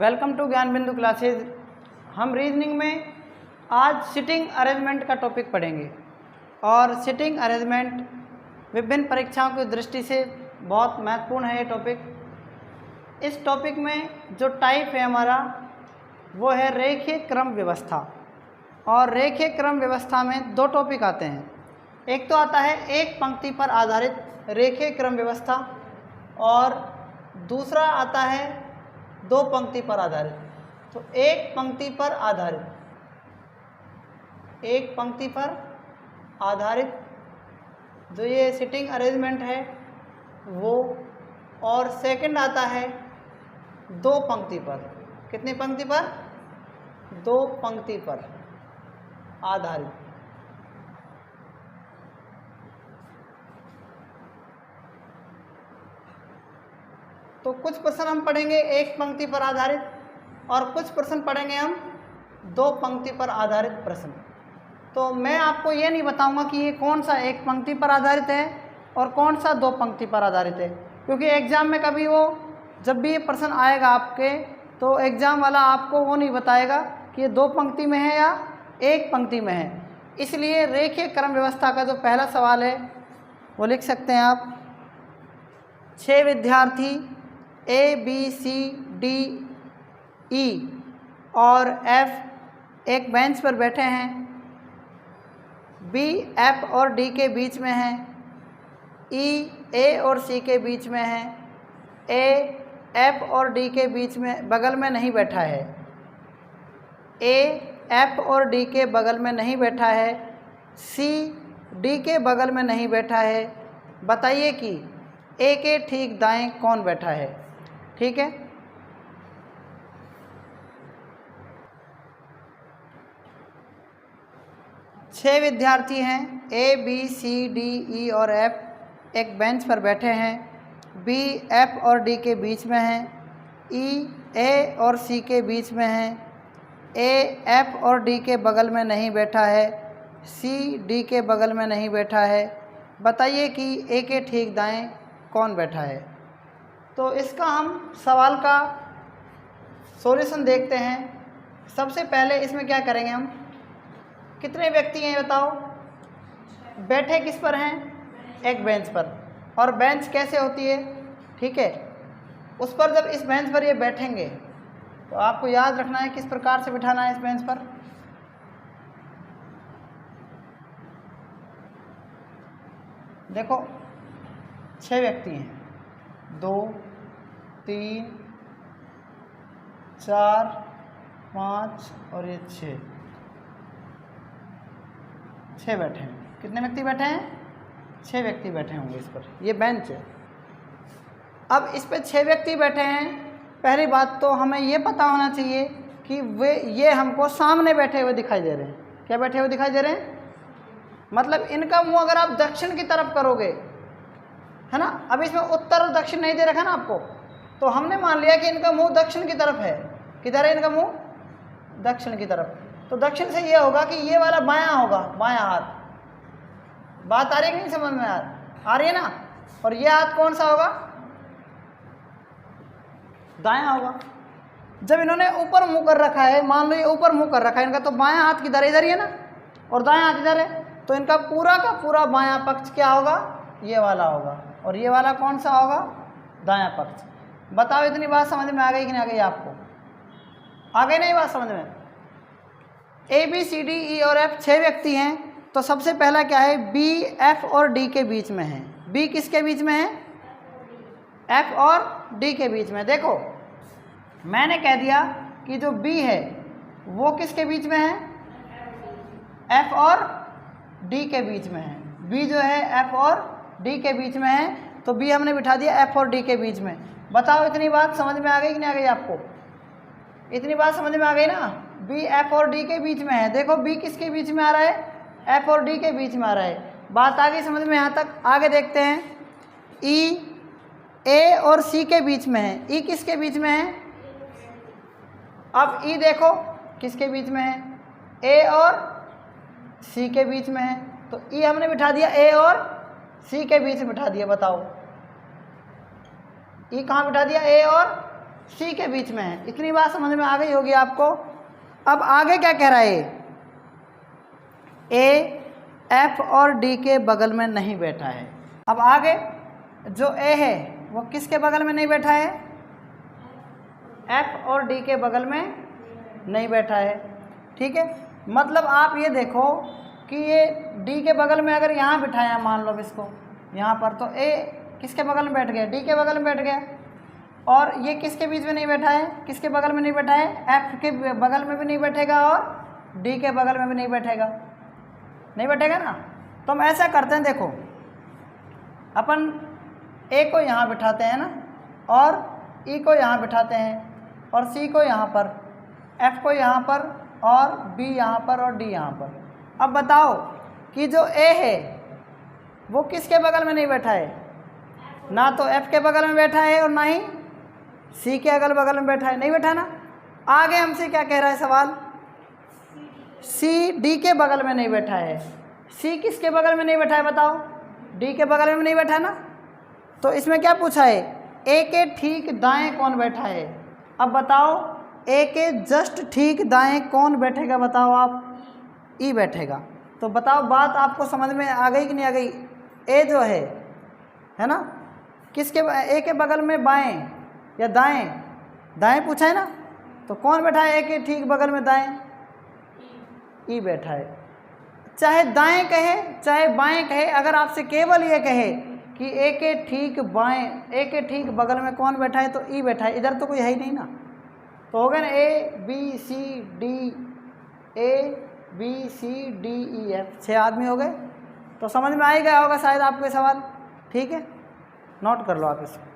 Welcome to ज्ञान बिंदु classes. हम रीजनिंग में आज सिटिंग अरेंजमेंट का टॉपिक पढ़ेंगे और सिटिंग अरेंजमेंट विभिन्न परीक्षाओं की दृष्टि से बहुत महत्वपूर्ण है ये टॉपिक। इस टॉपिक में जो टाइप है हमारा वो है रेखीय क्रम व्यवस्था। और रेखीय क्रम व्यवस्था में दो टॉपिक आते हैं। एक तो आता है एक पंक्ति पर आधारित रेखीय क्रम व्यवस्था और दूसरा आता है दो पंक्ति पर आधारित। तो एक पंक्ति पर आधारित जो ये सिटिंग अरेंजमेंट है वो, और सेकंड आता है दो पंक्ति पर। कितनी पंक्ति पर? दो पंक्ति पर आधारित। तो कुछ प्रश्न हम पढ़ेंगे एक पंक्ति पर आधारित और कुछ प्रश्न पढ़ेंगे हम दो पंक्ति पर आधारित प्रश्न। तो मैं आपको ये नहीं बताऊंगा कि ये कौन सा एक पंक्ति पर आधारित है और कौन सा दो पंक्ति पर आधारित है, क्योंकि एग्ज़ाम में कभी वो जब भी ये प्रश्न आएगा आपके तो एग्ज़ाम वाला आपको वो नहीं बताएगा कि ये दो पंक्ति में है या एक पंक्ति में है। इसलिए रेखीय क्रम व्यवस्था का जो पहला सवाल है वो लिख सकते हैं आप। 6 विद्यार्थी A, B, C, D, E और F एक बेंच पर बैठे हैं। B F और D के बीच में है। E A और C के बीच में है। A F और D के बीच में बगल में नहीं बैठा है। A F और D के बगल में नहीं बैठा है। C D के बगल में नहीं बैठा है। बताइए कि A के ठीक दाएं कौन बैठा है। ठीक है, छह विद्यार्थी हैं। A, B, C, D, E और F एक बेंच पर बैठे हैं। B F और D के बीच में है। E A और C के बीच में है। A F और D के बगल में नहीं बैठा है। C D के बगल में नहीं बैठा है। बताइए कि A के ठीक दाएं कौन बैठा है। तो इसका हम सवाल का सॉल्यूशन देखते हैं। सबसे पहले इसमें क्या करेंगे हम, कितने व्यक्ति हैं बताओ। बैठे किस पर हैं? एक बेंच पर। और बेंच कैसे होती है? ठीक है, उस पर जब इस बेंच पर ये बैठेंगे तो आपको याद रखना है किस प्रकार से बिठाना है इस बेंच पर। देखो 6 व्यक्ति हैं, 2 3 4 5 और ये 6 बैठे हैं। कितने व्यक्ति बैठे हैं? 6 व्यक्ति बैठे होंगे इस पर। ये बेंच है। अब इस पे 6 व्यक्ति बैठे हैं। पहली बात तो हमें ये पता होना चाहिए कि ये हमको सामने बैठे हुए दिखाई दे रहे हैं। क्या बैठे हुए दिखाई दे रहे हैं? मतलब इनका मुंह अगर आप दक्षिण की तरफ करोगे, है ना, अब इसमें उत्तर और दक्षिण नहीं दे रखा ना आपको, तो हमने मान लिया कि इनका मुंह दक्षिण की तरफ है। किधर है इनका मुंह? दक्षिण की तरफ। तो दक्षिण से ये होगा कि ये वाला बायां होगा, बायां हाथ। बात आ रही है कि नहीं समझ में? आ रही है ना। और ये हाथ कौन सा होगा? दायां होगा। जब इन्होंने ऊपर मुंह कर रखा है, मान लो ये ऊपर मुंह कर रखा है इनका, तो बायां हाथ किधर? इधर ही है ना, और दायां हाथ इधर है। तो इनका पूरा का पूरा बायां पक्ष क्या होगा? ये वाला होगा। और ये वाला कौन सा होगा? दायां पक्ष। बताओ इतनी बात समझ में आ गई कि नहीं आ गई आपको? आ गई नहीं बात समझ में? A, B, C, D, E और F 6 व्यक्ति हैं। तो सबसे पहला क्या है? B F और D के बीच में है। B किसके बीच में है? F और D के बीच में। देखो मैंने कह दिया कि जो B है वो किसके बीच में है? F और D के बीच में है। B जो है F और D के बीच में है, तो B हमने बिठा दिया F और D के बीच में। बताओ इतनी बात समझ में आ गई कि नहीं आ गई आपको? इतनी बात समझ में आ गई ना। B F और D के बीच में है। देखो B किसके बीच में आ रहा है? F और D के बीच में आ रहा है। बात आ गई समझ में यहाँ तक? आगे देखते हैं। E A और C के बीच में है। E किसके बीच में है? अब E देखो किसके बीच में है? A और C के बीच में है। तो E हमने बिठा दिया A और C के बीच में बिठा दिया। बताओ E कहाँ बिठा दिया? A और सी के बीच में है। इतनी बात समझ में आ गई होगी आपको। अब आगे क्या कह रहा है, ए एफ और डी के बगल में नहीं बैठा है। अब आगे जो ए है वो किसके बगल में नहीं बैठा है, एफ और डी के बगल में नहीं बैठा है। ठीक है, मतलब आप ये देखो कि ये डी के बगल में अगर यहाँ बिठाया मान लो इसको यहाँ पर, तो ए किसके बगल में बैठ गया, डी के बगल में बैठ गया। और ये किसके बीच में नहीं बैठा है, किसके बगल में नहीं बैठा है, एफ के बगल में भी नहीं बैठेगा और डी के बगल में भी नहीं बैठेगा, नहीं बैठेगा ना। तो हम ऐसा करते हैं, देखो अपन ए को यहाँ बिठाते हैं ना, और ई को यहाँ बिठाते हैं, और सी को यहाँ पर, एफ को यहाँ पर, और बी यहाँ पर, और डी यहाँ पर। अब बताओ कि जो ए है वो किसके बगल में नहीं बैठा है, ना तो एफ के बगल में बैठा है और ना ही सी के अगल बगल में बैठा है, नहीं बैठा ना। आगे हमसे क्या कह रहा है सवाल, सी डी के बगल में नहीं बैठा है। सी किसके बगल में नहीं बैठा है बताओ, डी के बगल में नहीं बैठा ना। तो इसमें क्या पूछा है, ए के ठीक दाएं कौन बैठा है। अब बताओ ए के जस्ट ठीक दाएं कौन बैठेगा, बताओ आप, ई बैठेगा। तो बताओ बात आपको समझ में आ गई कि नहीं आ गई। ए जो है ना, किसके, ए के बगल में बाएं या दाएं, दाएं पूछा है ना, तो कौन बैठा है ए के ठीक बगल में दाएं, ई बैठा है। चाहे दाएं कहे चाहे बाएं कहे, अगर आपसे केवल ये कहे कि ए के ठीक बाएं, ए के ठीक बगल में कौन बैठा है, तो ई बैठा है, इधर तो कोई है ही नहीं ना। तो हो गया ना, A B C D, A B C D E F, 6 आदमी हो गए। तो समझ में आ ही गया होगा शायद आपको सवाल। ठीक है, नोट कर लो आप इसको।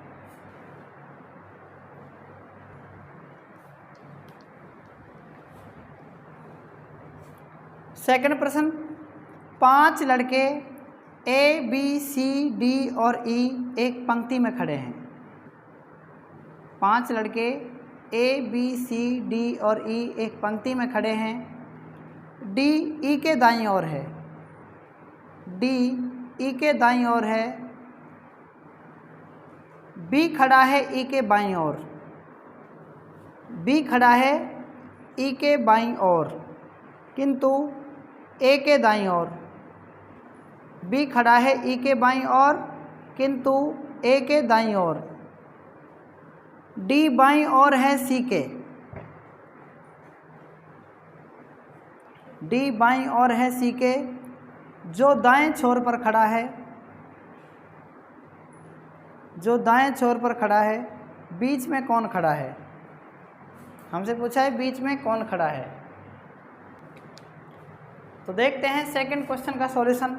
सेकंड प्रश्न, 5 लड़के ए बी सी डी और ई एक पंक्ति में खड़े हैं। 5 लड़के ए बी सी डी और ई एक पंक्ति में खड़े हैं। डी ई के दाईं ओर है, डी ई के दाईं ओर है, बी खड़ा है ई के बाईं ओर, बी खड़ा है ई के बाईं ओर किंतु ए के दाईं ओर, बी खड़ा है ई के बाईं ओर किंतु ए के दाईं ओर, डी बाईं ओर है सी के, डी बाईं ओर है सी के, जो दाएं छोर पर खड़ा है, जो दाएं छोर पर खड़ा है, बीच में कौन खड़ा है। हमसे पूछा है बीच में कौन खड़ा है। तो देखते हैं सेकंड क्वेश्चन का सॉल्यूशन।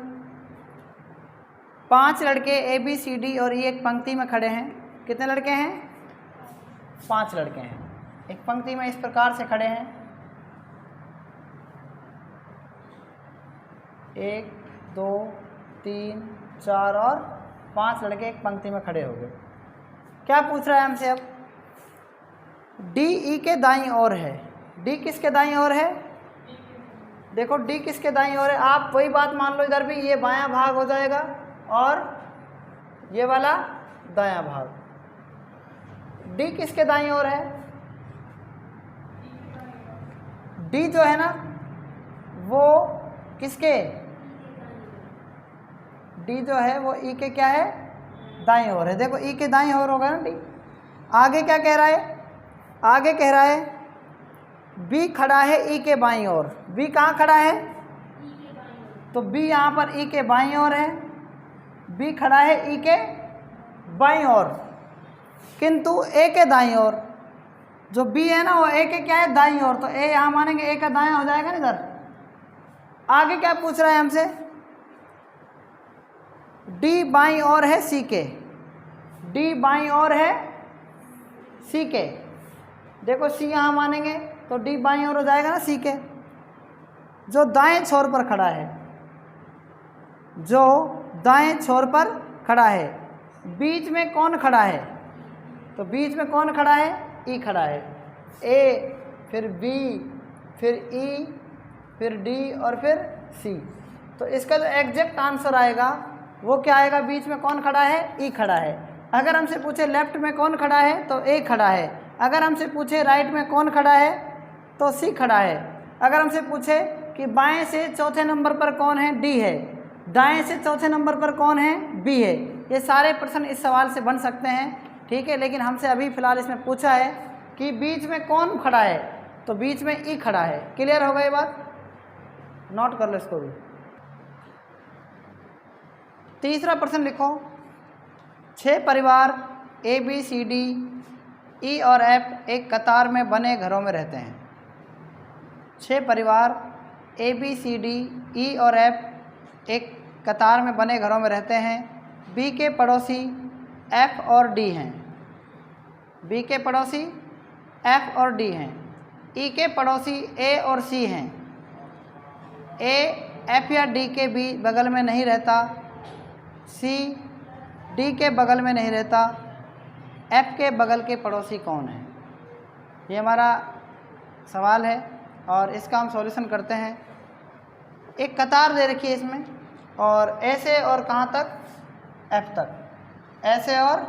5 लड़के ए बी सी डी और ई एक पंक्ति में खड़े हैं। कितने लड़के हैं, 5 लड़के हैं। एक पंक्ति में इस प्रकार से खड़े हैं, 1 2 3 4 और 5 लड़के एक पंक्ति में खड़े हो गए। क्या पूछ रहा है हमसे अब, डी ई के दाईं ओर है। डी किसके दाईं ओर है, देखो डी किसके दाईं ओर है। आप वही बात मान लो, इधर भी ये बायां भाग हो जाएगा और ये वाला दायां भाग। डी किसके दाईं ओर है, डी जो है ना वो किसके, डी जो है वो ई के क्या है, दाईं ओर है। देखो ई के दाईं ओर होगा ना डी। आगे क्या कह रहा है, आगे कह रहा है बी खड़ा है ई के बाईं ओर। बी कहाँ खड़ा है, तो बी यहाँ पर ई के बाईं ओर है, बी खड़ा है ई के बाईं ओर किंतु ए के दाईं ओर। जो बी है ना वो ए के क्या है, दाईं ओर, तो ए यहाँ मानेंगे ए का दायां हो जाएगा ना इधर। आगे क्या पूछ रहा है हमसे, डी बाईं ओर है सी के, डी बाईं ओर है सी के। देखो सी यहाँ मानेंगे तो डी बाईं ओर हो जाएगा ना सी के। जो दाएं छोर पर खड़ा है, जो दाएं छोर पर खड़ा है, बीच में कौन खड़ा है, तो बीच में कौन खड़ा है, ई खड़ा है। ए फिर बी फिर ई फिर डी और फिर सी। तो इसका जो एग्जैक्ट आंसर आएगा वो क्या आएगा, बीच में कौन खड़ा है, ई खड़ा है। अगर हमसे पूछे लेफ्ट में कौन खड़ा है तो ए खड़ा है, अगर हमसे पूछे राइट में कौन खड़ा है तो सी खड़ा है। अगर हमसे पूछे कि बाएं से चौथे नंबर पर कौन है, डी है। दाएं से चौथे नंबर पर कौन है, बी है। ये सारे प्रश्न इस सवाल से बन सकते हैं, ठीक है। लेकिन हमसे अभी फ़िलहाल इसमें पूछा है कि बीच में कौन खड़ा है, तो बीच में ई खड़ा है। क्लियर होगा ये बात, नोट कर लो इसको भी। तीसरा प्रश्न लिखो, 6 परिवार ए बी सी डी ई और एफ एक कतार में बने घरों में रहते हैं। 6 परिवार ए बी सी डी ई और एफ एक कतार में बने घरों में रहते हैं। बी के पड़ोसी एफ और डी हैं। बी के पड़ोसी एफ और डी हैं। ई के पड़ोसी ए और सी हैं। ए एफ या डी के भी बगल में नहीं रहता। सी डी के बगल में नहीं रहता। एफ के बगल के पड़ोसी कौन है? ये हमारा सवाल है और इसका हम सॉल्यूशन करते हैं। एक कतार दे रखी है इसमें, और ऐसे और कहाँ तक, एफ तक, ऐसे और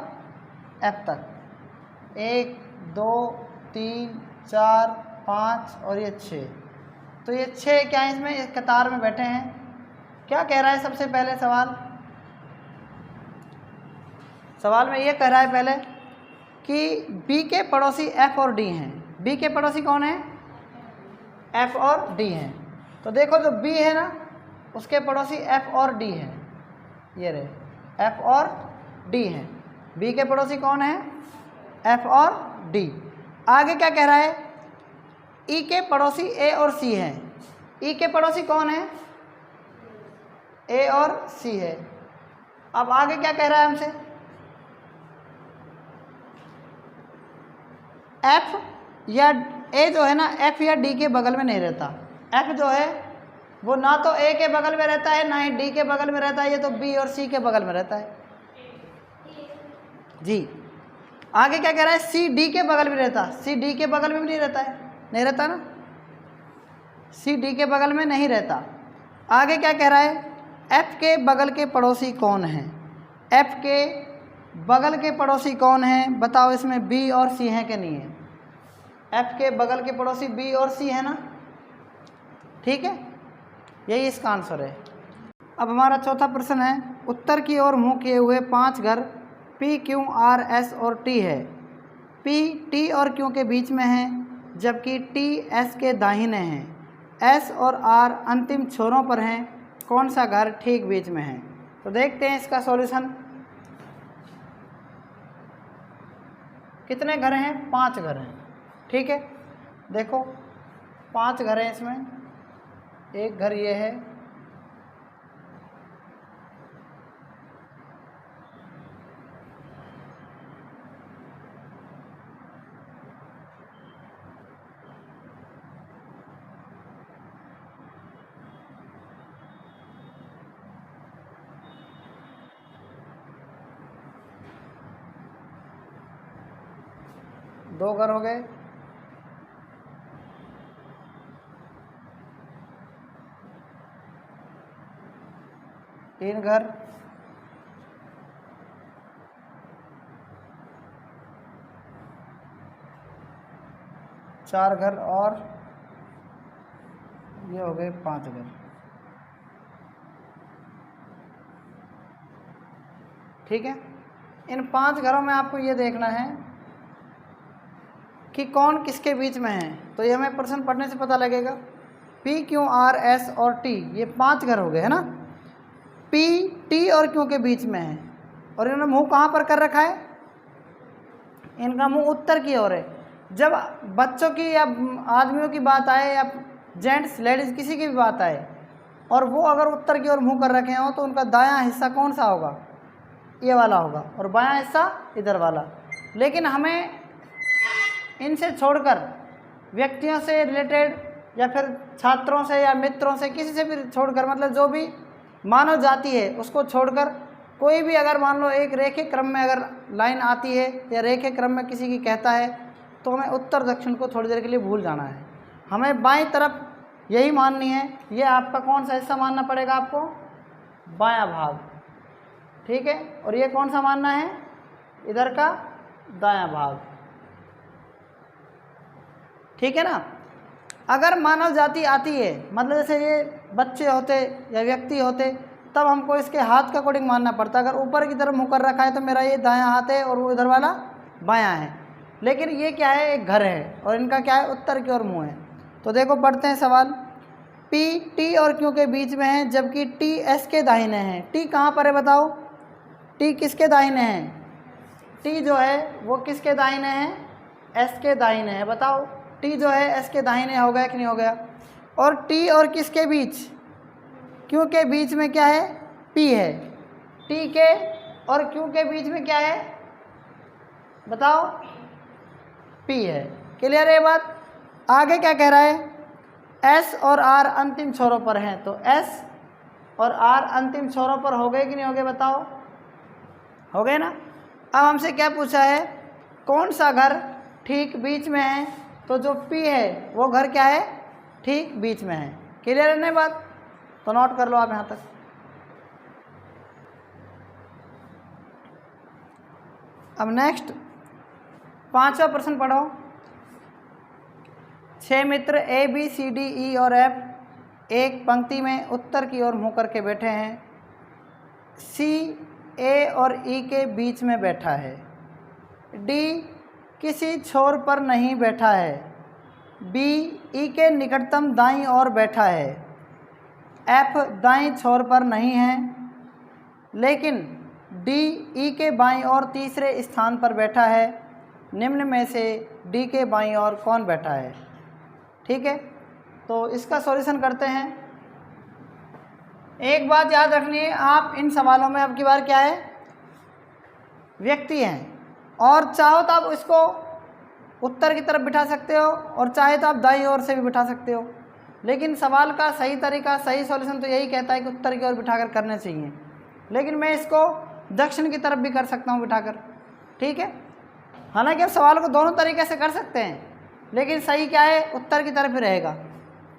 एफ तक, 1 2 3 4 5 और ये 6। तो ये 6 क्या है इसमें, इस कतार में बैठे हैं। क्या कह रहा है सबसे पहले सवाल में ये कह रहा है पहले कि बी के पड़ोसी एफ और डी हैं। बी के पड़ोसी कौन है, एफ और डी हैं। तो देखो जो बी है ना, उसके पड़ोसी एफ और डी हैं। ये रहे एफ और डी हैं। बी के पड़ोसी कौन है, एफ और डी। आगे क्या कह रहा है, ई के पड़ोसी ए और सी हैं। ई के पड़ोसी कौन है, ए और सी है। अब आगे क्या कह रहा है हमसे, एफ या ए जो है ना, एफ या डी के बगल में नहीं रहता। एफ जो है वो ना तो ए के बगल में रहता है, ना ही डी के बगल में रहता है। ये तो बी और सी के बगल में रहता है जी। आगे क्या कह रहा है, सी डी के बगल में रहता। सी डी के बगल में भी नहीं रहता है, नहीं रहता ना, सी डी के बगल में नहीं रहता। आगे क्या कह रहा है, एफ के बगल के पड़ोसी कौन हैं। एफ के बगल के पड़ोसी कौन हैं, बताओ इसमें बी और सी हैं कि नहीं है। एफ के बगल के पड़ोसी बी और सी है ना, ठीक है, यही इसका आंसर है। अब हमारा चौथा प्रश्न है, उत्तर की ओर मुंह किए हुए 5 घर पी क्यू आर एस और टी है। पी टी और क्यू के बीच में है, जबकि टी एस के दाहिने हैं। एस और आर अंतिम छोरों पर हैं। कौन सा घर ठीक बीच में है? तो देखते हैं इसका सॉल्यूशन। कितने घर हैं, 5 घर हैं, ठीक है। देखो 5 घर हैं इसमें। एक घर ये है, दो घर हो गए। तीन घर, चार घर, और ये हो गए 5 घर, ठीक है। इन 5 घरों में आपको ये देखना है कि कौन किसके बीच में है। तो ये हमें प्रश्न पढ़ने से पता लगेगा। पी क्यू आर एस और टी, ये 5 घर हो गए है ना। पी टी और क्यू के बीच में है, और इन्होंने मुंह कहाँ पर कर रखा है, इनका मुंह उत्तर की ओर है। जब बच्चों की या आदमियों की बात आए, या जेंट्स लेडीज़ किसी की भी बात आए, और वो अगर उत्तर की ओर मुंह कर रखे हों, तो उनका दायां हिस्सा कौन सा होगा, ये वाला होगा, और बायां हिस्सा इधर वाला। लेकिन हमें इनसे छोड़कर, व्यक्तियों से रिलेटेड, या फिर छात्रों से या मित्रों से, किसी से भी छोड़कर, मतलब जो भी मानव जाति है उसको छोड़कर, कोई भी अगर मान लो एक रेखिक क्रम में अगर लाइन आती है, या रेखिक क्रम में किसी की कहता है, तो हमें उत्तर दक्षिण को थोड़ी देर के लिए भूल जाना है। हमें बाईं तरफ यही माननी है। ये आपका कौन सा हिस्सा मानना पड़ेगा आपको, बायां भाग, ठीक है। और ये कौन सा मानना है, इधर का दायां भाग, ठीक है ना। अगर मानव जाति आती है, मतलब जैसे ये बच्चे होते या व्यक्ति होते, तब हमको इसके हाथ का अकॉर्डिंग मानना पड़ता। अगर ऊपर की तरफ मुँह कर रखा है तो मेरा ये दायां हाथ है और वो इधर वाला बायां है। लेकिन ये क्या है, एक घर है और इनका क्या है, उत्तर की ओर मुँह है। तो देखो पढ़ते हैं सवाल। P T और Q के बीच में है, जबकि T S के दाहिने हैं। T कहाँ पर है बताओ, T किसके दाहिने हैं? T जो है वो किसके दाहिने हैं? S के दाहिने है। बताओ T जो है S के दाहिने हो गया कि नहीं हो गया? और T और किसके बीच, Q के बीच में क्या है, P है। T के और Q के बीच में क्या है बताओ, P है। क्लियर है ये बात? आगे क्या कह रहा है, S और R अंतिम छोरों पर हैं। तो S और R अंतिम छोरों पर हो गए कि नहीं हो गए बताओ, हो गए ना। अब हमसे क्या पूछा है, कौन सा घर ठीक बीच में है? तो जो P है वो घर क्या है, ठीक बीच में है। क्लियर है ना बात? तो नोट कर लो आप यहाँ तक। अब नेक्स्ट 5वां प्रश्न पढ़ो। 6 मित्र A B C D E और F एक पंक्ति में उत्तर की ओर मुँह करके बैठे हैं। C A और E के बीच में बैठा है। D किसी छोर पर नहीं बैठा है। B E के निकटतम दाईं ओर बैठा है। F दाईं छोर पर नहीं है, लेकिन D E के बाईं ओर तीसरे स्थान पर बैठा है। निम्न में से D के बाईं ओर कौन बैठा है? ठीक है, तो इसका सॉल्यूशन करते हैं। एक बात याद रखनी है, आप इन सवालों में अब की बार क्या है, व्यक्ति हैं, और चाहो तो आप इसको उत्तर की तरफ बिठा सकते हो और चाहे तो आप दाईं ओर से भी बिठा सकते हो। लेकिन सवाल का सही तरीका, सही सॉल्यूशन तो यही कहता है कि उत्तर की ओर बिठाकर करने चाहिए। लेकिन मैं इसको दक्षिण की तरफ भी कर सकता हूँ बिठाकर। ठीक है, हालांकि आप सवाल को दोनों तरीके से कर सकते हैं, लेकिन सही क्या है, उत्तर की तरफ ही रहेगा।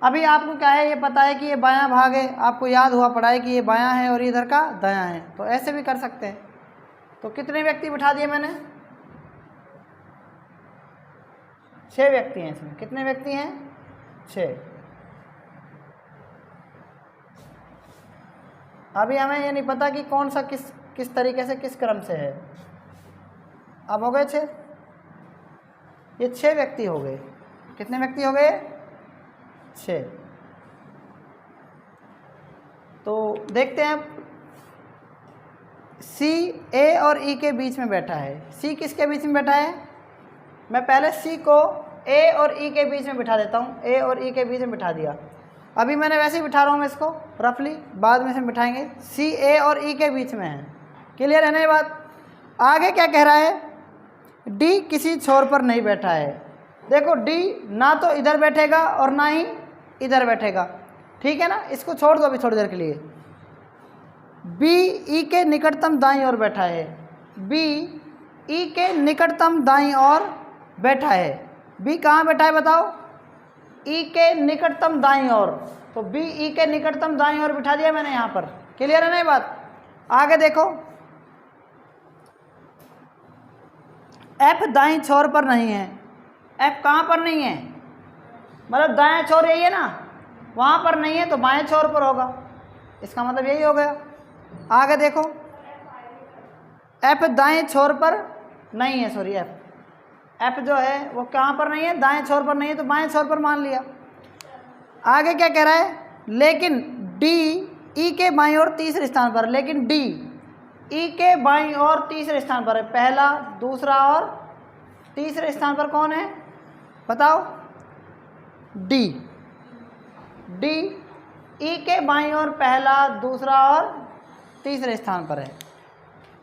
अभी आपको क्या है, ये पता है कि ये बायां भाग है, आपको याद हुआ पड़ा है कि ये बायां है और इधर का दायां है, तो ऐसे भी कर सकते हैं। तो कितने व्यक्ति बिठा दिए मैंने? 6 व्यक्ति हैं इसमें। कितने व्यक्ति हैं? 6। अभी हमें ये नहीं पता कि कौन सा किस तरीके से, किस क्रम से है। अब हो गए 6, ये 6 व्यक्ति हो गए। कितने व्यक्ति हो गए? 6। तो देखते हैं, C A और E के बीच में बैठा है। C किसके बीच में बैठा है? मैं पहले C को A और E के बीच में बिठा देता हूँ। A और E के बीच में बिठा दिया। अभी मैंने वैसे ही बिठा रहा हूँ मैं इसको रफली, बाद में से बिठाएंगे। C A और E के बीच में है। क्लियर है ना ये बात? आगे क्या कह रहा है, D किसी छोर पर नहीं बैठा है। देखो D ना तो इधर बैठेगा और ना ही इधर बैठेगा। ठीक है ना, इसको छोड़ दो अभी थोड़ी देर के लिए। B E के निकटतम दाईं ओर बैठा है। B E के निकटतम दाईं ओर बैठा है। B कहाँ बैठा है बताओ? E के निकटतम दाईं ओर। तो B E के निकटतम दाईं ओर बिठा दिया मैंने यहाँ पर। क्लियर है ना ये बात? आगे देखो, F दाईं छोर पर नहीं है। F कहाँ पर नहीं है? मतलब दाएं छोर यही है ना, वहाँ पर नहीं है तो बाएं छोर पर होगा। इसका मतलब यही हो गया। आगे देखो, F दाएं छोर पर नहीं है, सॉरी F जो है वो कहाँ पर नहीं है, दाएं छोर पर नहीं है, तो बाएं छोर पर मान लिया। आगे क्या कह रहा है, लेकिन D E के बाईं ओर तीसरे स्थान पर। लेकिन D E के बाईं ओर तीसरे स्थान पर है। पहला, दूसरा और तीसरे स्थान पर कौन है बताओ? D E के बाईं ओर पहला, दूसरा और तीसरे स्थान पर है।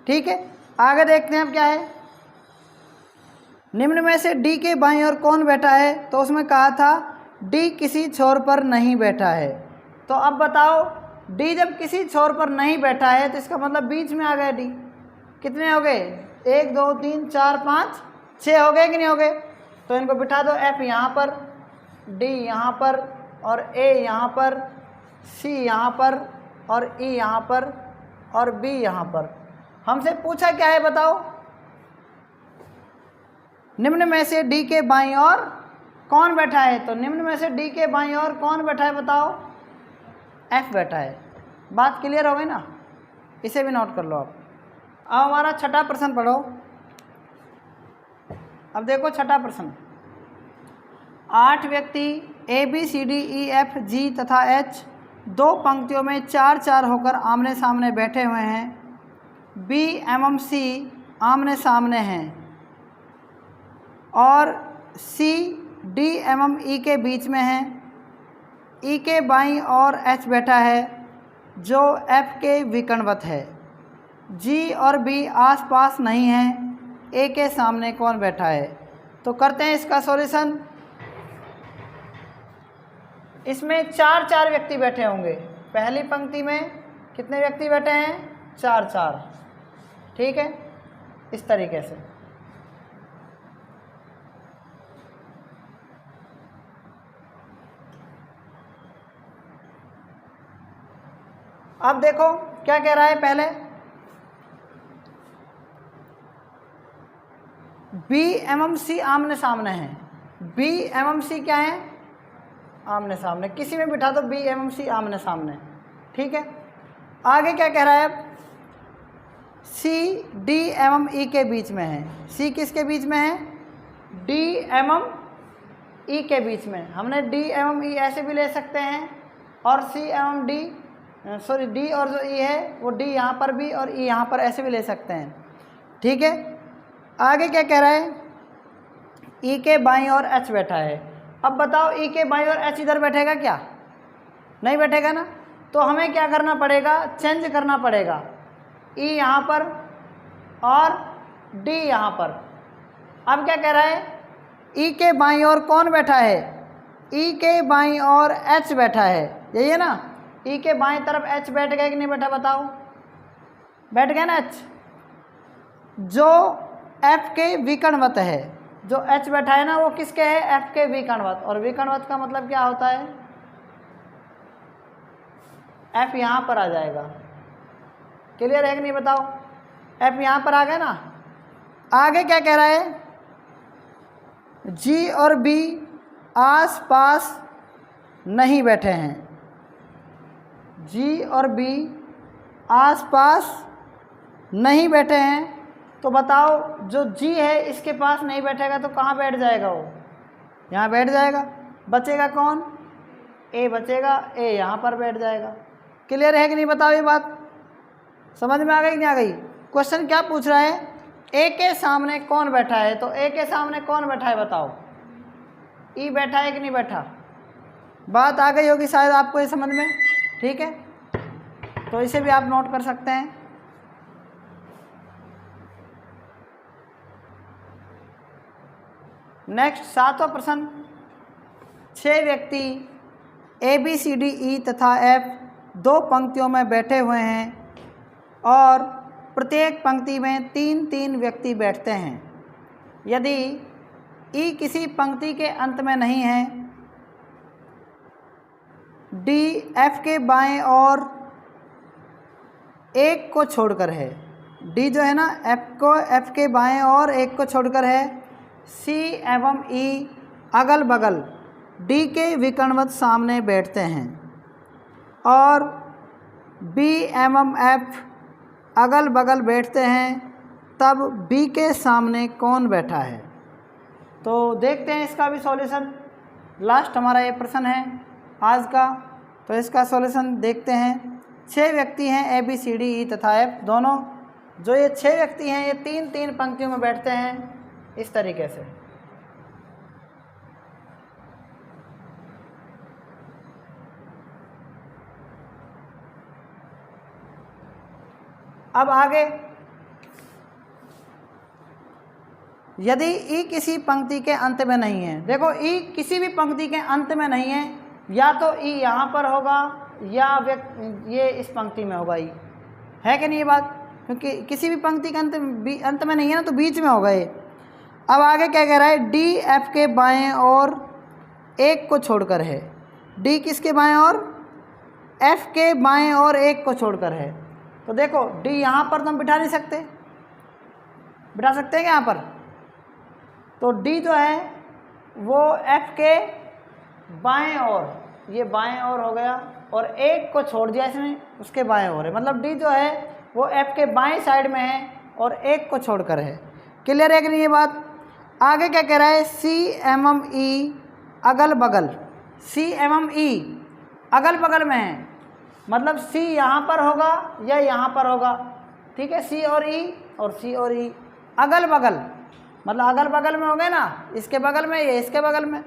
ठीक है, आगे देखते हैं अब क्या है। निम्न में से D के बाईं ओर कौन बैठा है? तो उसमें कहा था D किसी छोर पर नहीं बैठा है। तो अब बताओ, D जब किसी छोर पर नहीं बैठा है तो इसका मतलब बीच में आ गया D। कितने हो गए? 1 2 3 4 5 6 हो गए कि नहीं हो गए? तो इनको बिठा दो। F यहाँ पर, D यहाँ पर, और A यहाँ पर, C यहाँ पर, और E यहाँ पर, और B यहाँ पर। हमसे पूछा क्या है बताओ? निम्न में से D के बाईं ओर कौन बैठा है? तो निम्न में से डी के बाईं ओर कौन बैठा है बताओ? एफ बैठा है। बात क्लियर हो गई ना? इसे भी नोट कर लो आप। अब हमारा छठा प्रश्न पढ़ो। अब देखो छठा प्रश्न, 8 व्यक्ति A B C D E F G तथा एच दो पंक्तियों में 4-4 होकर आमने सामने बैठे हुए हैं। बी एवं सी आमने सामने हैं और सी डी एवं ई के बीच में है। ई के बाईं ओर एच बैठा है जो एफ के विकर्णवत है। जी और बी आसपास नहीं हैं। ए के सामने कौन बैठा है? तो करते हैं इसका सॉल्यूशन। इसमें 4-4 व्यक्ति बैठे होंगे। पहली पंक्ति में कितने व्यक्ति बैठे हैं? 4-4। ठीक है, इस तरीके से। अब देखो क्या कह रहा है। पहले बी एवं सी आमने सामने हैं। बी एवं सी क्या है? आमने सामने। किसी में बिठा दो बी एवं सी आमने सामने। ठीक है, आगे क्या कह रहा है? अब सी डी एवं ई के बीच में है। सी किसके बीच में है? डी एवं ई के बीच में। हमने डी एवं ई ऐसे भी ले सकते हैं और सी एवं डी, सॉरी डी और जो ई है वो डी यहाँ पर भी और ई यहाँ पर ऐसे भी ले सकते हैं। ठीक है, आगे क्या कह रहा है? ई के बाईं ओर एच बैठा है। अब बताओ ई के बाईं ओर एच इधर बैठेगा क्या? नहीं बैठेगा ना। तो हमें क्या करना पड़ेगा? चेंज करना पड़ेगा। ई यहाँ पर और डी यहाँ पर। अब क्या कह रहा है? ई के बाईं ओर कौन बैठा है? ई के बाईं ओर एच बैठा है। यही है ना? ई के बाईं तरफ एच बैठ गया कि नहीं बैठा बताओ? बैठ गया ना एच, जो एफ के विकर्णवत है। जो एच बैठा है ना वो किसके है? एफ के विकर्णवत। और विकर्णवत का मतलब क्या होता है? एफ यहाँ पर आ जाएगा। क्लियर है कि नहीं बताओ? एफ यहाँ पर आ गया ना। आगे क्या कह रहा है? जी और बी आस पास नहीं बैठे हैं। जी और बी आस पास नहीं बैठे हैं। तो बताओ जो जी है इसके पास नहीं बैठेगा तो कहाँ बैठ जाएगा? वो यहाँ बैठ जाएगा। बचेगा कौन? ए बचेगा। ए यहाँ पर बैठ जाएगा। क्लियर है कि नहीं बताओ? ये बात समझ में आ गई कि नहीं आ गई? क्वेश्चन क्या पूछ रहा है? ए के सामने कौन बैठा है? तो ए के सामने कौन बैठा है बताओ? ई बैठा है कि नहीं बैठा? बात आ गई होगी शायद आपको ये समझ में। ठीक है, तो इसे भी आप नोट कर सकते हैं। नेक्स्ट 7वां प्रश्न, 6 व्यक्ति ए बी सी डी ई तथा एफ दो पंक्तियों में बैठे हुए हैं और प्रत्येक पंक्ति में 3-3 व्यक्ति बैठते हैं। यदि ई किसी पंक्ति के अंत में नहीं है, डी एफ के बाएं और एक को छोड़कर है। डी जो है ना एफ के बाएं और एक को छोड़कर है। सी एवं ई अगल बगल डी के विकर्णवत सामने बैठते हैं और बी एवं एफ अगल बगल बैठते हैं। तब बी के सामने कौन बैठा है? तो देखते हैं इसका भी सॉल्यूशन। लास्ट हमारा ये प्रश्न है आज का, तो इसका सॉल्यूशन देखते हैं। 6 व्यक्ति हैं ए बी सी डी ई तथा एफ दोनों। जो ये 6 व्यक्ति हैं ये 3-3 पंक्तियों में बैठते हैं इस तरीके से। अब आगे, यदि ई किसी पंक्ति के अंत में नहीं है। देखो ई किसी भी पंक्ति के अंत में नहीं है, या तो ई यहाँ पर होगा या ये इस पंक्ति में होगा। ई है कि नहीं ये बात? क्योंकि किसी भी पंक्ति के अंत में नहीं है ना, तो बीच में होगा ये। अब आगे क्या कह रहा है? डी एफ के बाएं और एक को छोड़कर है। डी किसके बाएं और? एफ के बाएं और एक को छोड़कर है। तो देखो डी यहाँ पर तो हम बिठा नहीं सकते, बिठा सकते हैं क्या यहाँ पर? तो डी जो है वो एफ के बाएं ओर, ये बाएं ओर हो गया, और एक को छोड़ दिया इसने, उसके बाएं ओर है, मतलब डी जो है वो एफ के बाएं साइड में है और एक को छोड़कर है। क्लियर है कि नहीं ये बात? आगे क्या कह रहा है, सी एम ई अगल बगल, सी एम ई अगल बगल में है, मतलब सी यहाँ पर होगा या यहाँ पर होगा, ठीक है, सी और ई और सी और ई अगल बगल, मतलब अगल बगल में हो गए ना, इसके बगल में, ये इसके बगल में।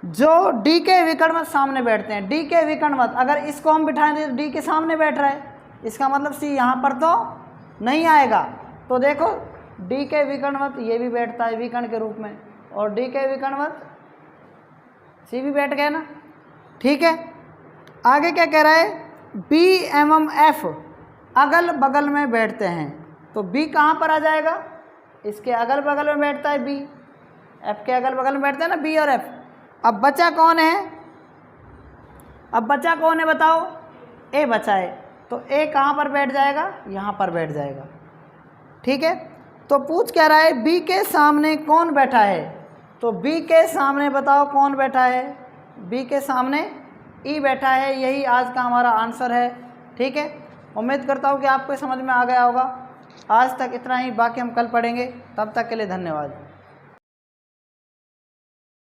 जो डी के विकर्णवत सामने बैठते हैं, डी के विकर्णवत, अगर इसको हम बिठाएं तो डी के सामने बैठ रहा है, इसका मतलब सी यहाँ पर तो नहीं आएगा। तो देखो डी के विकर्णवत ये भी बैठता है विकर्ण के रूप में, और डी के विकर्णवत सी भी बैठ गए ना, ठीक है। आगे क्या कह रहा है, बी एवं एफ अगल बगल में बैठते हैं, तो बी कहाँ पर आ जाएगा, इसके अगल बगल में बैठता है बी, एफ के अगल बगल में बैठते हैं ना बी और एफ। अब बचा कौन है, अब बचा कौन है बताओ, ए बचा है, तो ए कहाँ पर बैठ जाएगा, यहाँ पर बैठ जाएगा, ठीक है। तो पूछ क्या रहा है, बी के सामने कौन बैठा है, तो बी के सामने बताओ कौन बैठा है, बी के सामने ई बैठा है, यही आज का हमारा आंसर है, ठीक है। उम्मीद करता हूँ कि आपको समझ में आ गया होगा। आज तक इतना ही, बाकी हम कल पढ़ेंगे, तब तक के लिए धन्यवाद।